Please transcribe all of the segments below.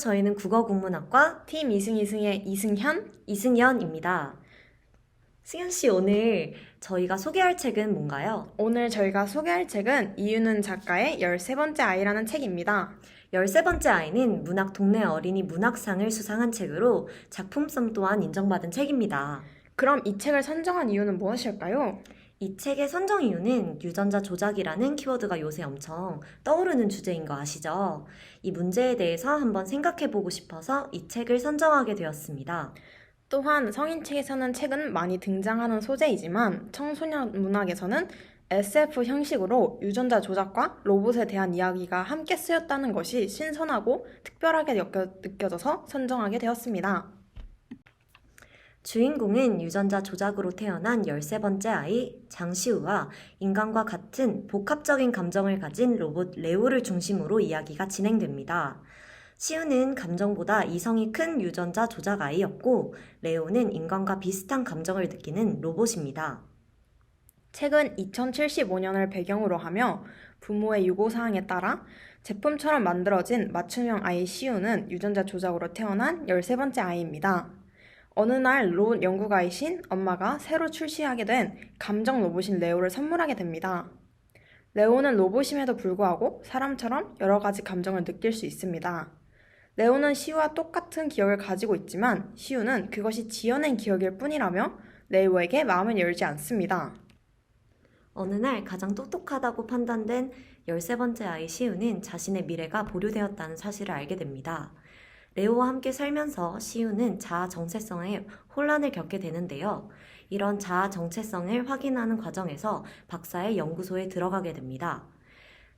저희는 국어국문학과 팀 이승의 이승연입니다. 승연씨, 오늘 저희가 소개할 책은 뭔가요? 오늘 저희가 소개할 책은 이유는 작가의 13번째 아이라는 책입니다. 13번째 아이는 문학 동네 어린이 문학상을 수상한 책으로 작품성 또한 인정받은 책입니다. 그럼 이 책을 선정한 이유는 무엇일까요? 이 책의 선정 이유는 유전자 조작이라는 키워드가 요새 엄청 떠오르는 주제인 거 아시죠? 이 문제에 대해서 한번 생각해보고 싶어서 이 책을 선정하게 되었습니다. 또한 성인책에서는 책은 많이 등장하는 소재이지만 청소년 문학에서는 SF 형식으로 유전자 조작과 로봇에 대한 이야기가 함께 쓰였다는 것이 신선하고 특별하게 느껴져서 선정하게 되었습니다. 주인공은 유전자 조작으로 태어난 13번째 아이 장시우와 인간과 같은 복합적인 감정을 가진 로봇 레오를 중심으로 이야기가 진행됩니다. 시우는 감정보다 이성이 큰 유전자 조작 아이였고, 레오는 인간과 비슷한 감정을 느끼는 로봇입니다. 책은 2075년을 배경으로 하며 부모의 요구사항에 따라 제품처럼 만들어진 맞춤형 아이 시우는 유전자 조작으로 태어난 13번째 아이입니다. 어느 날 로봇 연구가이신 엄마가 새로 출시하게 된 감정 로봇인 레오를 선물하게 됩니다. 레오는 로봇임에도 불구하고 사람처럼 여러 가지 감정을 느낄 수 있습니다. 레오는 시우와 똑같은 기억을 가지고 있지만 시우는 그것이 지어낸 기억일 뿐이라며 레오에게 마음을 열지 않습니다. 어느 날 가장 똑똑하다고 판단된 13번째 아이 시우는 자신의 미래가 보류되었다는 사실을 알게 됩니다. 레오와 함께 살면서 시우는 자아 정체성에 혼란을 겪게 되는데요. 이런 자아 정체성을 확인하는 과정에서 박사의 연구소에 들어가게 됩니다.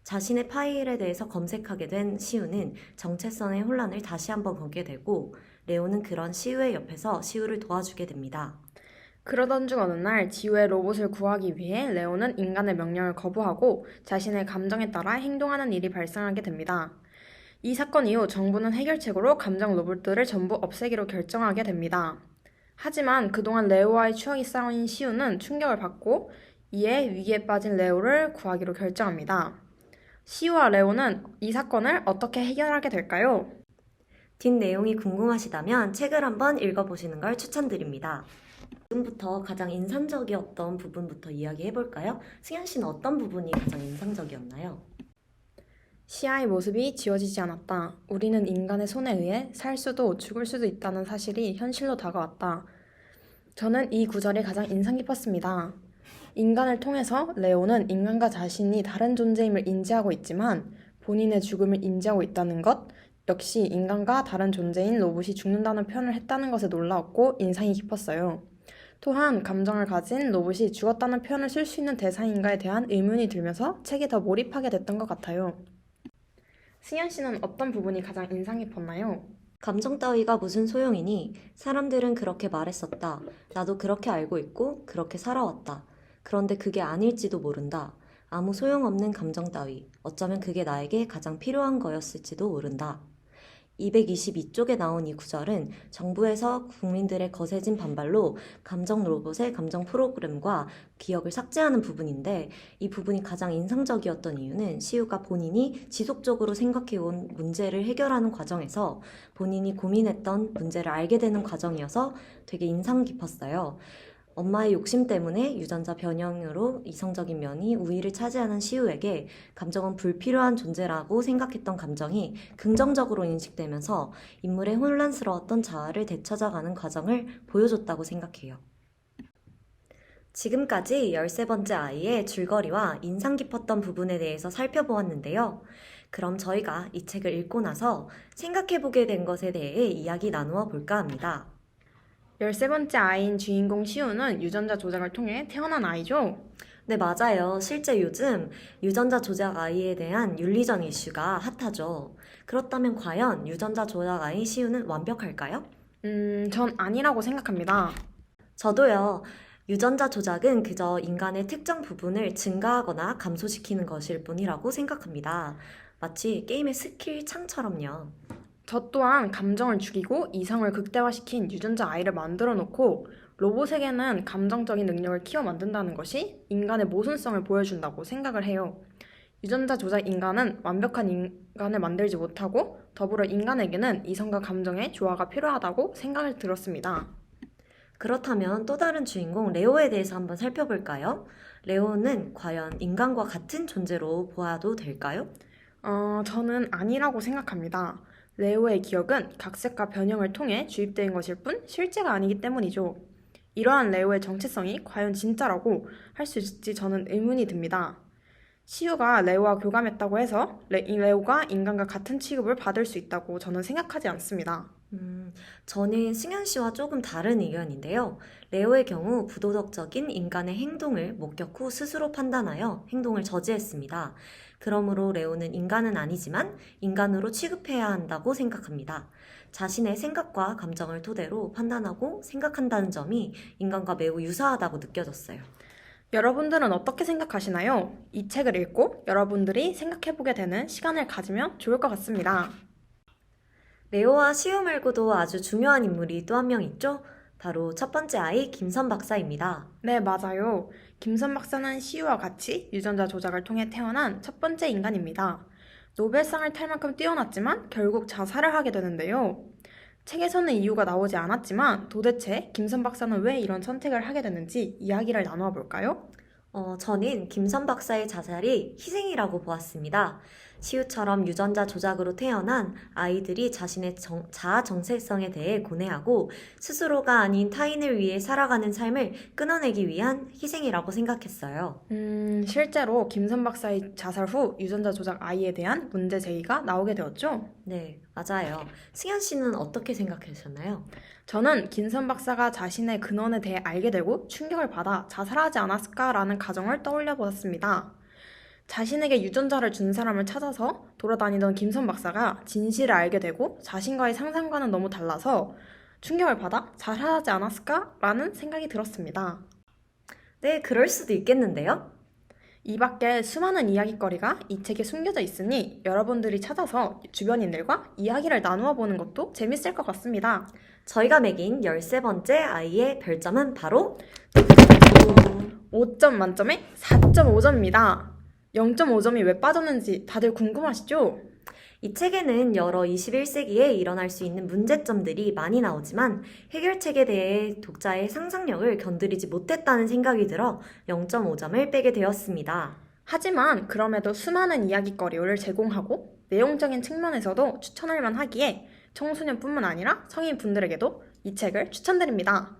자신의 파일에 대해서 검색하게 된 시우는 정체성의 혼란을 다시 한번 겪게 되고, 레오는 그런 시우의 옆에서 시우를 도와주게 됩니다. 그러던 중 어느 날 지우의 로봇을 구하기 위해 레오는 인간의 명령을 거부하고 자신의 감정에 따라 행동하는 일이 발생하게 됩니다. 이 사건 이후 정부는 해결책으로 감정 로봇들을 전부 없애기로 결정하게 됩니다. 하지만 그동안 레오와의 추억이 쌓인 시우는 충격을 받고 이에 위기에 빠진 레오를 구하기로 결정합니다. 시우와 레오는 이 사건을 어떻게 해결하게 될까요? 뒷내용이 궁금하시다면 책을 한번 읽어보시는 걸 추천드립니다. 지금부터 가장 인상적이었던 부분부터 이야기해볼까요? 승현 씨는 어떤 부분이 가장 인상적이었나요? 시아의 모습이 지워지지 않았다. 우리는 인간의 손에 의해 살 수도 죽을 수도 있다는 사실이 현실로 다가왔다. 저는 이 구절이 가장 인상 깊었습니다. 인간을 통해서 레오는 인간과 자신이 다른 존재임을 인지하고 있지만 본인의 죽음을 인지하고 있다는 것, 역시 인간과 다른 존재인 로봇이 죽는다는 표현을 했다는 것에 놀라웠고 인상이 깊었어요. 또한 감정을 가진 로봇이 죽었다는 표현을 쓸 수 있는 대상인가에 대한 의문이 들면서 책에 더 몰입하게 됐던 것 같아요. 승현 씨는 어떤 부분이 가장 인상 깊었나요? 감정 따위가 무슨 소용이니? 사람들은 그렇게 말했었다. 나도 그렇게 알고 있고 그렇게 살아왔다. 그런데 그게 아닐지도 모른다. 아무 소용없는 감정 따위. 어쩌면 그게 나에게 가장 필요한 거였을지도 모른다. 222쪽에 나온 이 구절은 정부에서 국민들의 거세진 반발로 감정 로봇의 감정 프로그램과 기억을 삭제하는 부분인데, 이 부분이 가장 인상적이었던 이유는 시우가 본인이 지속적으로 생각해온 문제를 해결하는 과정에서 본인이 고민했던 문제를 알게 되는 과정이어서 되게 인상 깊었어요. 엄마의 욕심 때문에 유전자 변형으로 이성적인 면이 우위를 차지하는 시우에게 감정은 불필요한 존재라고 생각했던 감정이 긍정적으로 인식되면서 인물의 혼란스러웠던 자아를 되찾아가는 과정을 보여줬다고 생각해요. 지금까지 13번째 아이의 줄거리와 인상 깊었던 부분에 대해서 살펴보았는데요. 그럼 저희가 이 책을 읽고 나서 생각해보게 된 것에 대해 이야기 나누어 볼까 합니다. 13번째 아이인 주인공 시우는 유전자 조작을 통해 태어난 아이죠? 네, 맞아요. 실제 요즘 유전자 조작 아이에 대한 윤리적 이슈가 핫하죠. 그렇다면 과연 유전자 조작 아이 시우는 완벽할까요? 전 아니라고 생각합니다. 저도요. 유전자 조작은 그저 인간의 특정 부분을 증가하거나 감소시키는 것일 뿐이라고 생각합니다. 마치 게임의 스킬 창처럼요. 저 또한 감정을 죽이고 이성을 극대화시킨 유전자 아이를 만들어 놓고 로봇에게는 감정적인 능력을 키워 만든다는 것이 인간의 모순성을 보여준다고 생각을 해요. 유전자 조작 인간은 완벽한 인간을 만들지 못하고 더불어 인간에게는 이성과 감정의 조화가 필요하다고 생각이 들었습니다. 그렇다면 또 다른 주인공 레오에 대해서 한번 살펴볼까요? 레오는 과연 인간과 같은 존재로 보아도 될까요? 저는 아니라고 생각합니다. 레오의 기억은 각색과 변형을 통해 주입된 것일 뿐 실제가 아니기 때문이죠. 이러한 레오의 정체성이 과연 진짜라고 할 수 있을지 저는 의문이 듭니다. 시우가 레오와 교감했다고 해서 레오가 인간과 같은 취급을 받을 수 있다고 저는 생각하지 않습니다. 저는 승현 씨와 조금 다른 의견인데요. 레오의 경우 부도덕적인 인간의 행동을 목격 후 스스로 판단하여 행동을 저지했습니다. 그러므로 레오는 인간은 아니지만 인간으로 취급해야 한다고 생각합니다. 자신의 생각과 감정을 토대로 판단하고 생각한다는 점이 인간과 매우 유사하다고 느껴졌어요. 여러분들은 어떻게 생각하시나요? 이 책을 읽고 여러분들이 생각해보게 되는 시간을 가지면 좋을 것 같습니다. 레오와 시우 말고도 아주 중요한 인물이 또 한 명 있죠? 바로 첫 번째 아이 김선 박사입니다. 네, 맞아요. 김선 박사는 시우와 같이 유전자 조작을 통해 태어난 첫 번째 인간입니다. 노벨상을 탈 만큼 뛰어났지만 결국 자살을 하게 되는데요. 책에서는 이유가 나오지 않았지만 도대체 김선 박사는 왜 이런 선택을 하게 됐는지 이야기를 나누어 볼까요? 저는 김선 박사의 자살이 희생이라고 보았습니다. 시우처럼 유전자 조작으로 태어난 아이들이 자신의 자아 정체성에 대해 고뇌하고 스스로가 아닌 타인을 위해 살아가는 삶을 끊어내기 위한 희생이라고 생각했어요. 실제로 김선 박사의 자살 후 유전자 조작 아이에 대한 문제 제기가 나오게 되었죠? 네, 맞아요. 승현 씨는 어떻게 생각하셨나요? 저는 김선 박사가 자신의 근원에 대해 알게 되고 충격을 받아 자살하지 않았을까라는 가정을 떠올려 보았습니다. 자신에게 유전자를 준 사람을 찾아서 돌아다니던 김선 박사가 진실을 알게 되고 자신과의 상상과는 너무 달라서 충격을 받아 자살하지 않았을까라는 생각이 들었습니다. 네, 그럴 수도 있겠는데요? 이 밖에 수많은 이야깃거리가 이 책에 숨겨져 있으니 여러분들이 찾아서 주변인들과 이야기를 나누어 보는 것도 재밌을 것 같습니다. 저희가 매긴 13번째 아이의 별점은 바로 5점 만점에 4.5점입니다. 0.5점이 왜 빠졌는지 다들 궁금하시죠? 이 책에는 여러 21세기에 일어날 수 있는 문제점들이 많이 나오지만 해결책에 대해 독자의 상상력을 건드리지 못했다는 생각이 들어 0.5점을 빼게 되었습니다. 하지만 그럼에도 수많은 이야깃거리를 제공하고 내용적인 측면에서도 추천할 만하기에 청소년뿐만 아니라 성인분들에게도 이 책을 추천드립니다.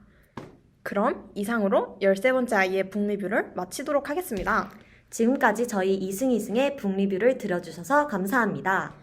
그럼 이상으로 13번째 아이의 북리뷰를 마치도록 하겠습니다. 지금까지 저희 이승이승의 북리뷰를 들어주셔서 감사합니다.